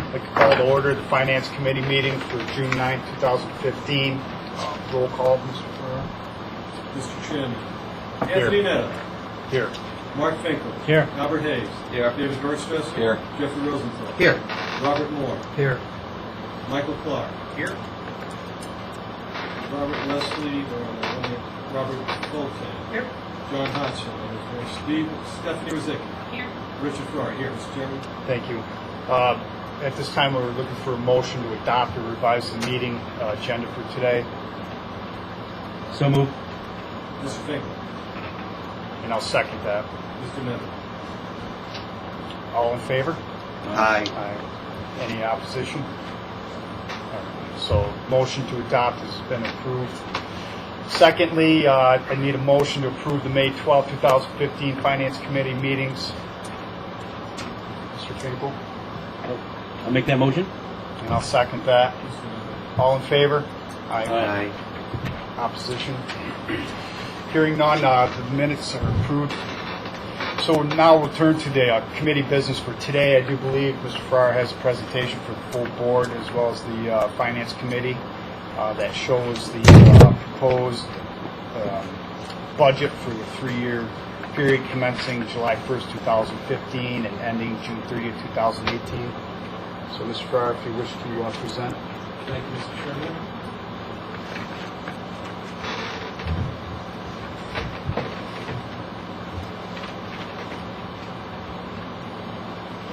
I'd like to call to order the Finance Committee meeting for June 9, 2015. Roll call, Mr. Ferrer. Mr. Chairman. Here. Anthony Neto. Here. Mark Finkel. Here. Albert Hayes. Here. David Gershfest. Here. Jeffrey Rosenthal. Here. Robert Moore. Here. Michael Clark. Here. Robert Leslie. Robert Fulton. Here. John Hudson. Stephanie Rizicki. Here. Richard Farr. Here, Mr. Chairman. Thank you. At this time, we're looking for a motion to adopt or revise the meeting agenda for today. So moved. Mr. Finkel. And I'll second that. Mr. Neto. All in favor? Aye. Aye. Any opposition? All right. So motion to adopt has been approved. Secondly, I need a motion to approve the May 12, 2015 Finance Committee meetings. Mr. Finkel? I'll make that motion. And I'll second that. Mr. Neto. All in favor? Aye. Opposition? Hearing none, the minutes are approved. So now we'll turn to the committee business for today. I do believe Mr. Farrar has a presentation for the full board as well as the Finance Committee that shows the proposed budget for the 3-year period commencing July 1st, 2015 and ending June 30th, 2018. So Mr. Farrar, if you wish to present. Thank you, Mr. Chairman.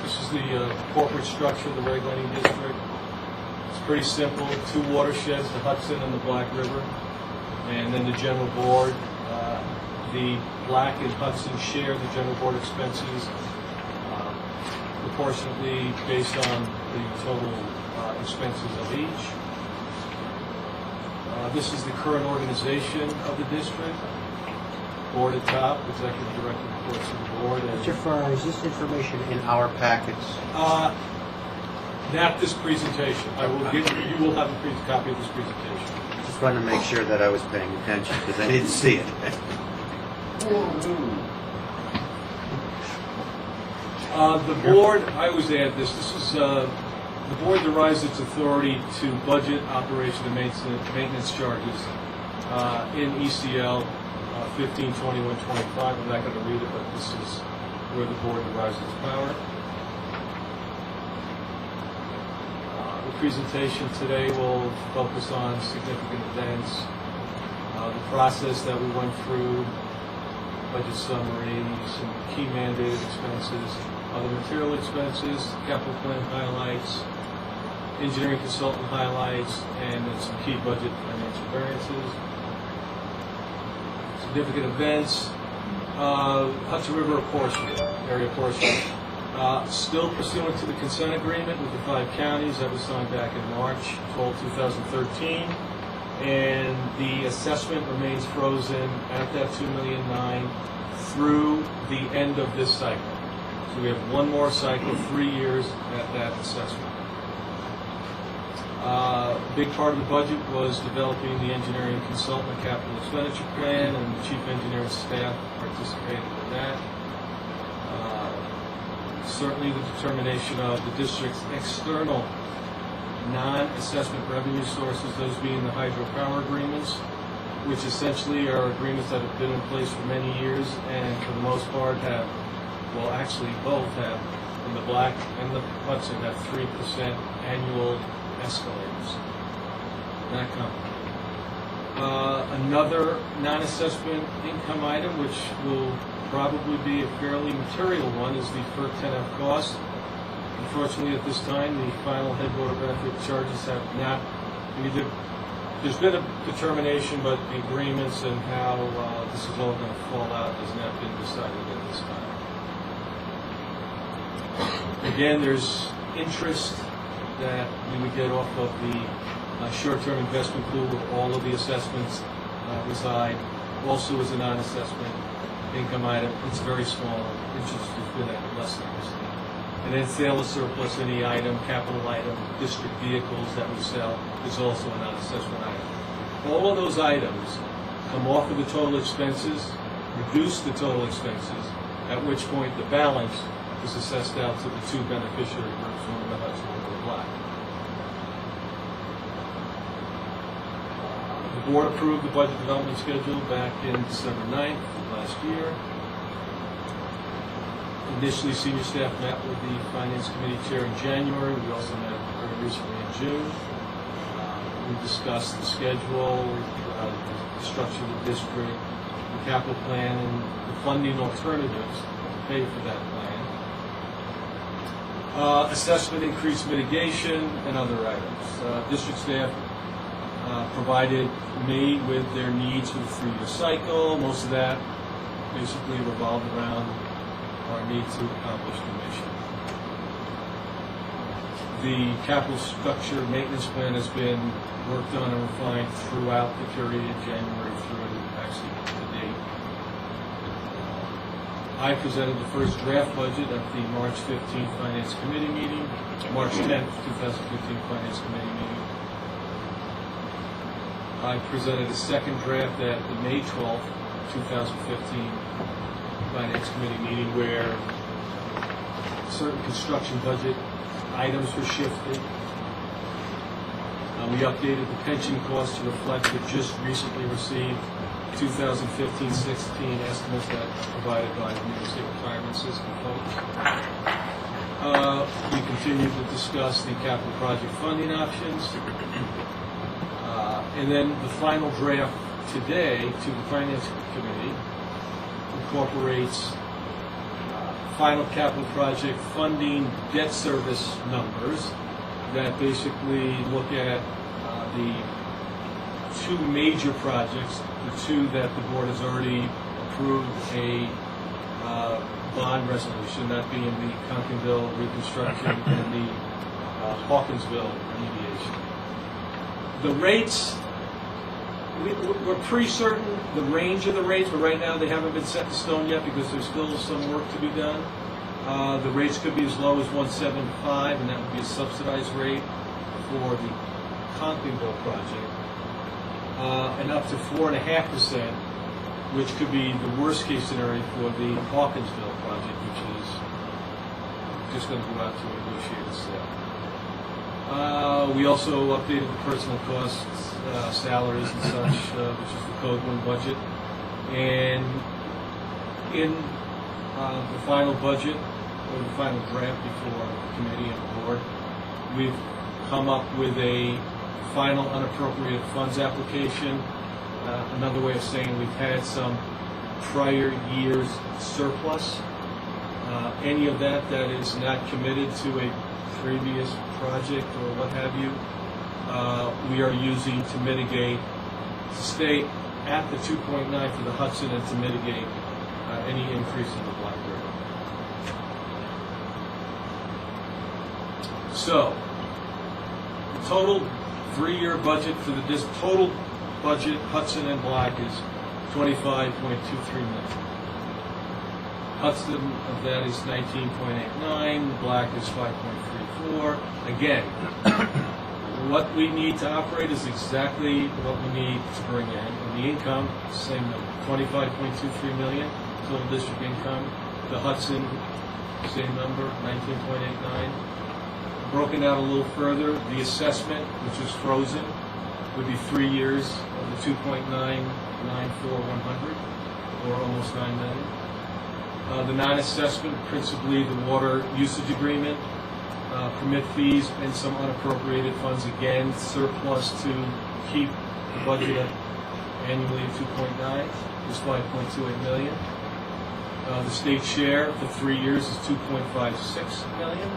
This is the corporate structure of the regulating district. It's pretty simple. 2 watersheds, the Hudson and the Black River, and then the general board. The Black and Hudson share the general board expenses proportionately based on the total expenses of each. This is the current organization of the district. Board at top, executive director reports to the board. Mr. Farrar, is this information in our packets? Not this presentation. You will have a copy of this presentation. Just wanted to make sure that I was paying attention because I didn't see it. The board, I always add this. This is the board derives its authority to budget, operation, and maintenance charges in ECL 15, 21, 25. I'm not going to read it, but this is where the board derives its power. The presentation today will focus on significant events, the process that we went through, budget summary, some key mandated expenses, other material expenses, capital plan highlights, engineering consultant highlights, and then some key budget financial variances. Significant events, Hudson River apportionment, area apportionment. Still pursuant to the consent agreement with the 5 counties that was signed back in March 12, 2013. And the assessment remains frozen at that $2.9 million through the end of this cycle. So we have one more cycle, 3 years at that assessment. A big part of the budget was developing the engineering consultant capital expenditure plan, and the chief engineer and staff participated in that. Certainly the determination of the district's external non-assessment revenue sources, those being the hydropower agreements, which essentially are agreements that have been in place for many years and for the most part have, well actually both have, in the Black and the Hudson, have 3% annual escalators. That company. Another non-assessment income item, which will probably be a fairly material one, is the FERC 10F cost. Unfortunately, at this time, the final headwater benefit charges have not either. There's been a determination, but the agreements and how this is all going to fall out has not been decided at this time. Again, there's interest that we would get off of the short-term investment pool where all of the assessments reside. Also, as a non-assessment income item, it's very small. Interest has been at less than this. And then sale of surplus, any item, capital item, district vehicles that we sell is also a non-assessment item. All of those items come off of the total expenses, reduce the total expenses, at which point the balance is assessed out to the 2 beneficiary groups, one of the Hudson and the Black. The board approved the budget development schedule back in December 9th of last year. Initially, senior staff met with the Finance Committee Chair in January. We also met very recently in June. We discussed the schedule, the structure of the district, the capital plan, and the funding alternatives to pay for that plan. Assessment, increased mitigation, and other items. District staff provided me with their needs for the 3-year cycle. Most of that basically revolved around our need to accomplish the mission. The capital structure maintenance plan has been worked on and refined throughout the period, January through actually to date. I presented the first draft budget at the March 15th Finance Committee meeting, March 10th, 2015 Finance Committee meeting. I presented a second draft at the May 12th, 2015 Finance Committee meeting where certain construction budget items were shifted. We updated the pension costs to reflect the just recently received 2015-16 estimates that were provided by the New York State Retirement System folks. We continued to discuss the capital project funding options. And then the final draft today to the Finance Committee incorporates final capital project funding debt service numbers that basically look at the two major projects, the two that the board has already approved a bond resolution, that being the Comptonville reconstruction and the Hawkinsville remediation. The rates, we're pretty certain the range of the rates, but right now they haven't been set in stone yet because there's still some work to be done. The rates could be as low as 1.75, and that would be a subsidized rate for the Comptonville project, and up to 4.5%, which could be the worst case scenario for the Hawkinsville project, which is just going to go out to a negotiated sale. We also updated the personal costs, salaries and such, which is the Code 1 budget. And in the final budget, or the final draft before the committee and the board, we've come up with a final unappropriated funds application. Another way of saying we've had some prior year's surplus. Any of that is not committed to a previous project or what have you, we are using to mitigate, to stay at the 2.9 for the Hudson and to mitigate any increase in the Black River. So, the total 3-year budget for the total budget Hudson and Black is $25.23 million. Hudson of that is 19.89, Black is 5.34. Again, what we need to operate is exactly what we need to bring in. And the income, same number, 25.23 million total district income. The Hudson, same number, 19.89. Broken out a little further, the assessment, which is frozen, would be 3 years of the 2.994,100, or almost 9 million. The non-assessment, principally the water usage agreement, permit fees, and some unappropriated funds, again, surplus to keep the budget at annually at 2.9 is 5.28 million. The state share for 3 years is 2.56 million.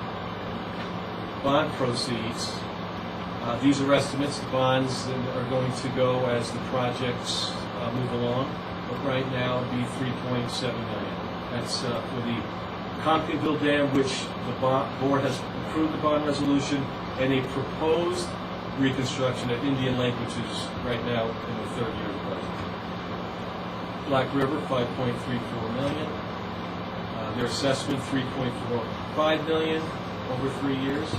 Bond proceeds, these are estimates. The bonds are going to go as the projects move along, but right now it'd be 3.7 million. That's for the Comptonville Dam, which the board has approved the bond resolution, and a proposed reconstruction at Indian Lake, which is right now in the 3rd year of the budget. Black River, 5.34 million. Their assessment, 3.45 million over 3 years.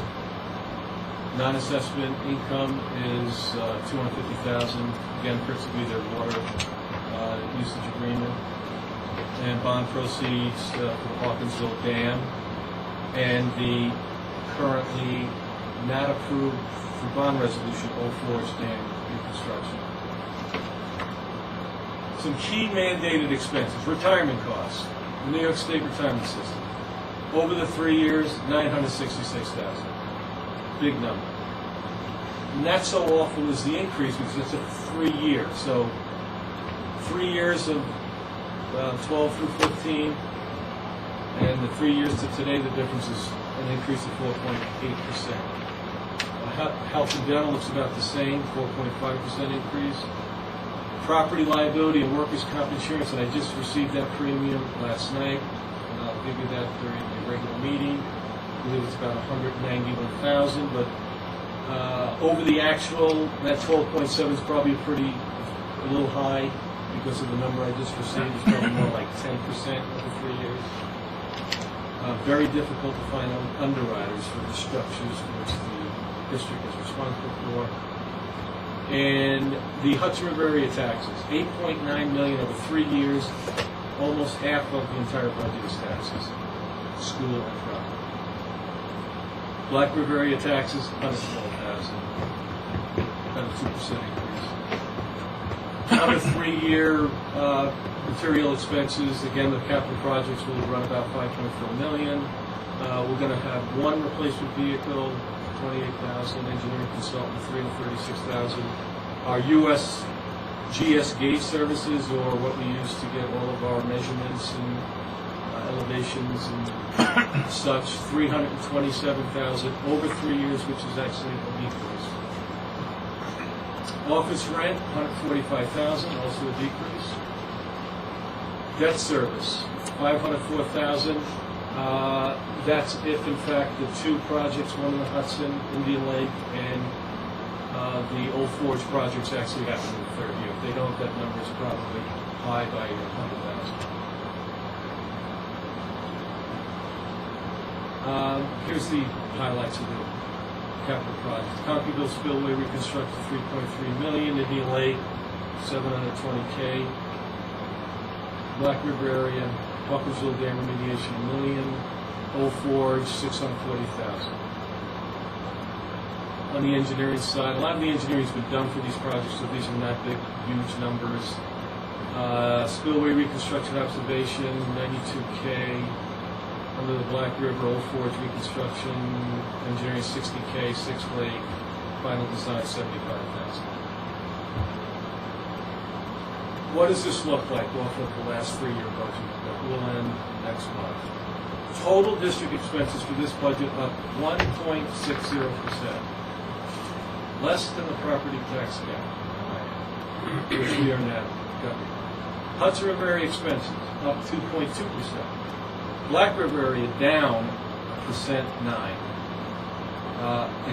Non-assessment income is 250,000. Again, principally their water usage agreement. And bond proceeds for the Hawkinsville Dam, and the currently not approved for bond resolution Old Forge Dam reconstruction. Some key mandated expenses, retirement costs, the New York State retirement system. Over the 3 years, $966,000. Big number. Not so awful is the increase because it's a 3 year. So 3 years of 12 through 15, and the 3 years to today, the difference is an increase of 4.8%. Health and dental looks about the same, 4.5% increase. Property liability and workers' comp insurance, and I just received that premium last night, and I'll give you that during the regular meeting. I believe it's about $191,000, but over the actual, that 12.7 is probably a little high because of the number I just received. It's probably more like 10% over 3 years. Very difficult to find underwriters for the structures which the district is responsible for. And the Hudson River area taxes, $8.9 million over 3 years, almost half of the entire budget is taxes, school and property. Black River area taxes, $112,000, about a 2% increase. On a 3-year material expenses, again, the capital projects will run about $5.4 million. We're going to have one replacement vehicle, $28,000, engineering consultant, $336,000. Our U.S. GS gauge services, or what we use to get all of our measurements and elevations and such, $327,000 over 3 years, which is actually a decrease. Office rent, $145,000, also a decrease. Debt service, $504,000. That's if, in fact, the 2 projects, one in the Hudson, Indian Lake, and the Old Forge projects actually happen in the 3rd year. If they don't, that number is probably high by 100,000. Here's the highlights of the capital projects. Conkeyville Spillway reconstructed, $3.3 million. Indian Lake, $720K. Black River area, Hawkinsville Dam remediation, $1 million. Old Forge, $640,000. On the engineering side, a lot of the engineering has been done for these projects, so these are not big, huge numbers. Spillway reconstruction observation, $92K. Under the Black River, Old Forge reconstruction, engineering, $60K. Six Lake, final design, $75,000. What does this look like off of the last 3-year budget that will end next month? Total district expenses for this budget up 1.60%. Less than the property tax cap, which we are now governing. Hudson River area expenses up 2.2%. Black River area down 9%.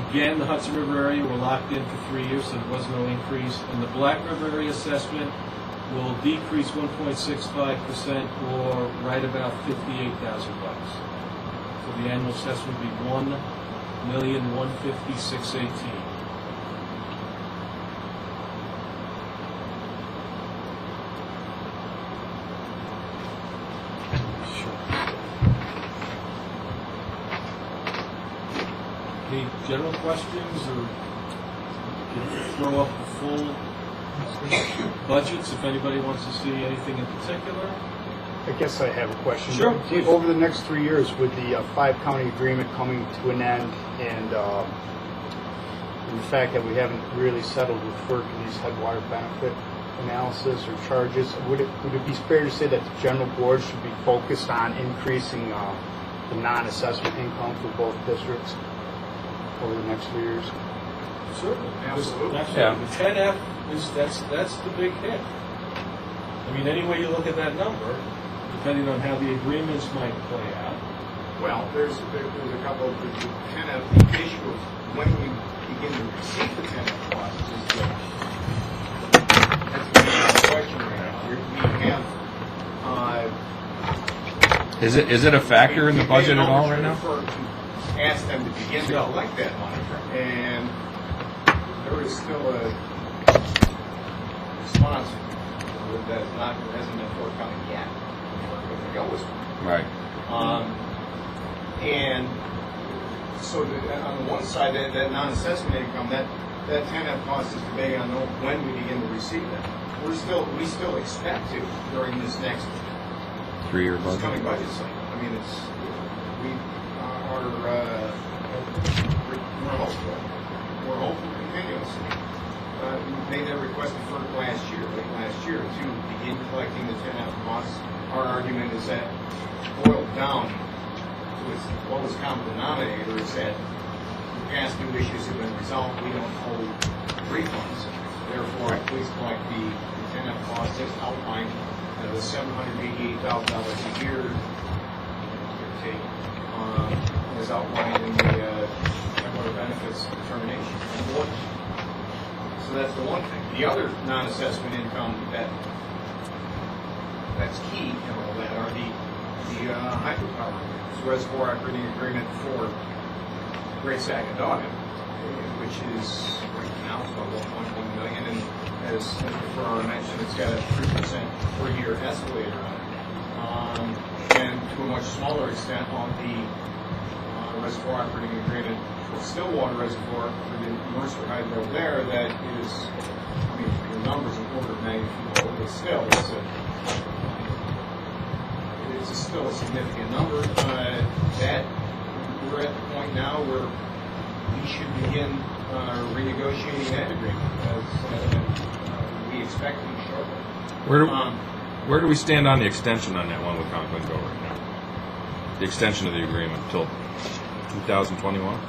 Again, the Hudson River area, we're locked in for 3 years, so there was no increase. And the Black River area assessment will decrease 1.65%, or right about $58,000. So the annual assessment will be $1,150,618. Any general questions, or throw up the full budgets if anybody wants to see anything in particular? I guess I have a question. Sure. Over the next 3 years, with the 5-county agreement coming to an end, and the fact that we haven't really settled with FERC in these headwater benefit analysis or charges, would it be fair to say that the general board should be focused on increasing the non-assessment income for both districts over the next 3 years? Certainly. Absolutely. Yeah. The 10F that's the big hit. I mean, any way you look at that number, depending on how the agreements might play out. Well, there's a couple of the 10F, the issue of when we begin to receive the 10F costs that's the question right now. We have Is it a factor in the budget at all right now? To ask them to begin to collect that money, and there is still a response that hasn't been forthcoming yet. Right. And so on the one side, that non-assessment income, that 10F cost is depending on when we begin to receive that. we still expect to during this next 3-year this coming budget. budget cycle. I mean, we are we're hopeful. We're hopeful continuously. We made that request for late last year, to begin collecting the 10F costs. Our argument is that boiled down to its lowest common denominator is that past due issues have been resolved. We don't owe refunds. Therefore, please collect the 10F costs as outlined, the $788,000 a year, as outlined in the employee benefits determination. So that's the one thing. The other non-assessment income that's key in all that are the hydropower agreements, reservoir operating agreement for Great Sagadaga, which is right now it's about 1.1 million, and as Mr. Farrar mentioned, it's got a 3% per year escalator on it. And to a much smaller extent on the reservoir operating agreement for Stillwater Reservoir for the Mercer Hydro there, that is, I mean, the numbers in order of magnitude low, but still, it's still a significant number. That we're at the point now where we should begin renegotiating that agreement, as we expect to shortly. Where do we stand on the extension on that one with Conklin Go right now? The extension of the agreement till 2021?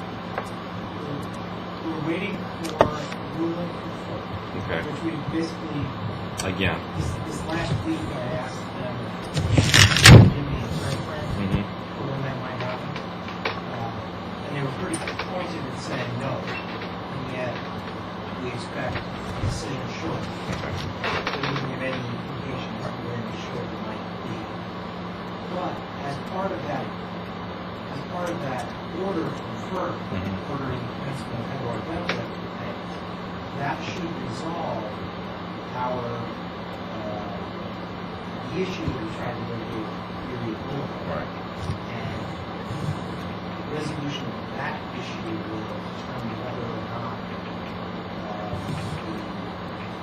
We're waiting for ruling from FERC, Okay. which we basically, Again. this last week I asked them to give me a timeframe for when that might happen. And they were pretty pointed in saying no, and yet we expect the same short. They didn't give any indication of when the short might be. But as part of that order from FERC, ordering principal and or benefit payments, that should resolve our the issue that we tried to mitigate period one. Right. And resolution of that issue will determine whether or not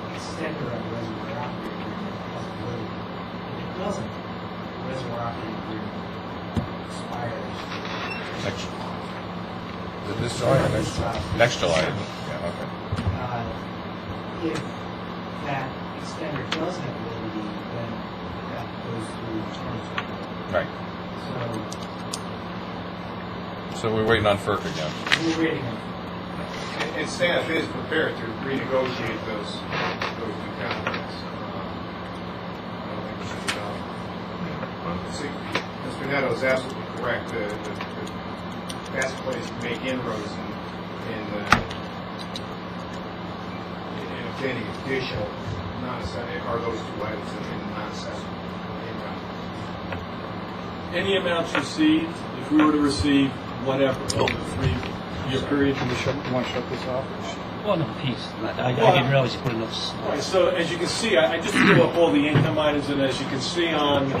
the extender of the reservoir operating agreement has validity. If it doesn't, the reservoir operating agreement expires This July or next July? Yeah, okay. if that extender does have validity, then that goes through 2020. Right. So So we're waiting on FERC again. we're waiting on. And staff is prepared to renegotiate those two contracts. I don't think there's any doubt. Mr. Netto is absolutely correct. The best place to make inroads in obtaining additional non-assessment are those two items in the non-assessment income. Any amounts received, if we were to receive whatever, over the 3-year period. You want to shut this off? Well, no, peace. I didn't realize you put enough. Right, so as you can see, I just threw up all the income items, and as you can see on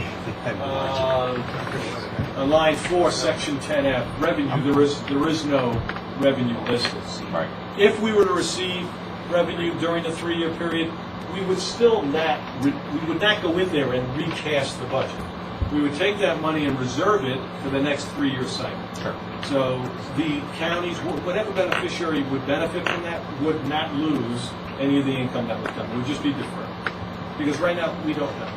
line 4, section 10F, revenue, there is no revenue listed. Right. If we were to receive revenue during the 3-year period, we would still not go in there and recast the budget. We would take that money and reserve it for the next 3-year cycle. Sure. So the counties, whatever beneficiary would benefit from that, would not lose any of the income that would come. It would just be deferred. Because right now, we don't know.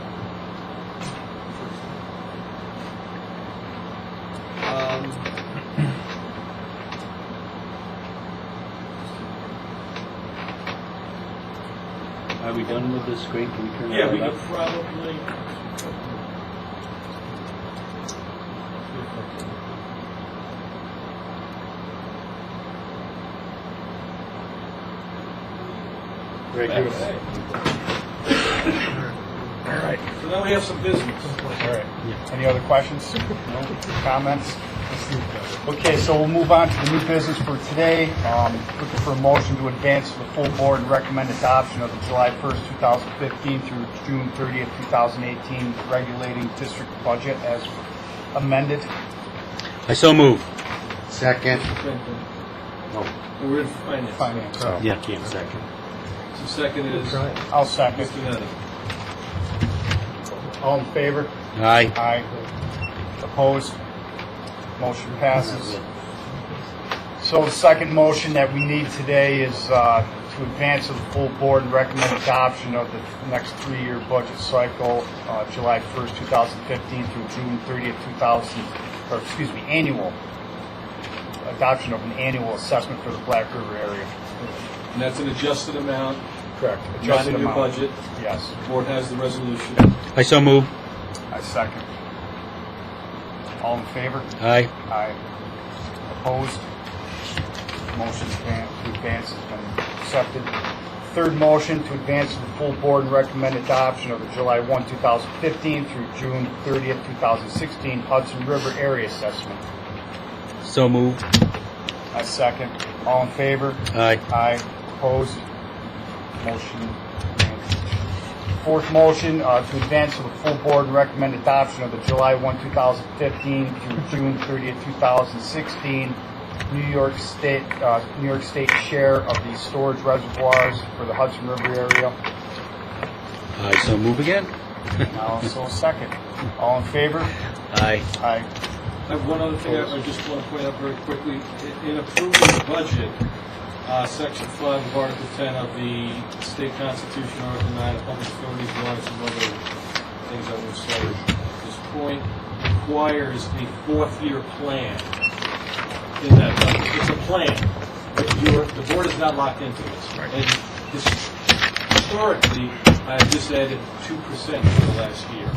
Are we done with this screen? Can we turn Yeah, it we up? could probably. Very good. All right. So now we have some business. All right. Any other questions? No comments? Okay, so we'll move on to the new business for today. Looking for a motion to advance to the full board and recommend adoption of the July 1st, 2015 through June 30th, 2018 regulating district budget as amended. I so move. Second. We're in finance. Finance. Yeah, can't second. The second is I'll second. Mr. Netta. All in favor? Aye. Aye. Opposed? Motion passes. So the second motion that we need today is to advance to the full board and recommend adoption of the next 3-year budget cycle, July 1st, 2015 through June 30th, annual adoption of an annual assessment for the Black River area. And that's an adjusted amount, Correct. not Adjusted a new amount. budget. Yes. The board has the resolution. I so move. I second. All in favor? Aye. Aye. Opposed? Motion to advance has been accepted. Third motion to advance to the full board and recommend adoption of the July 1, 2015 through June 30th, 2016 Hudson River Area Assessment. So move. I second. All in favor? Aye. Aye. Opposed? Motion advanced. Fourth motion to advance to the full board and recommend adoption of the July 1, 2015 through June 30th, 2016 New York State share of the storage reservoirs for the Hudson River area. I so move again. Now, so second. All in favor? Aye. Aye. I have one other thing I just want to point out very quickly. In approving the budget, Section 5 of Article 10 of the State Constitution, Article 9 of Public Authorities Law, and some other things I will say at this point, requires a 4th-year plan in that budget. It's a plan, but the board is not locked into this. And historically, I have just added 2% for the last year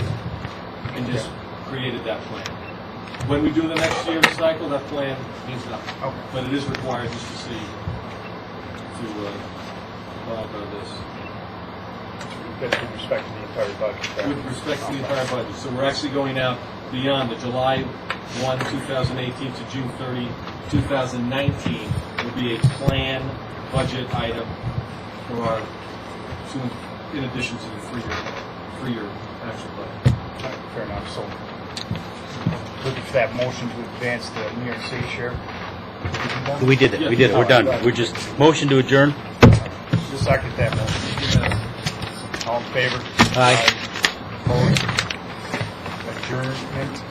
and just created that plan. When we do the next year's cycle, that plan means nothing. Okay. But it is required just to see, to monitor this. With respect to the entire budget. With respect to the entire budget. So we're actually going out beyond the July 1, 2018 to June 30, 2019 will be a plan budget item for our, in addition to the three-year actual budget. Fair enough. So, looking for that motion to advance the New York State share. We did it. We did it. We're done. We're just motion to adjourn. Just second that motion. All in favor? Aye. Opposed? Adjournment.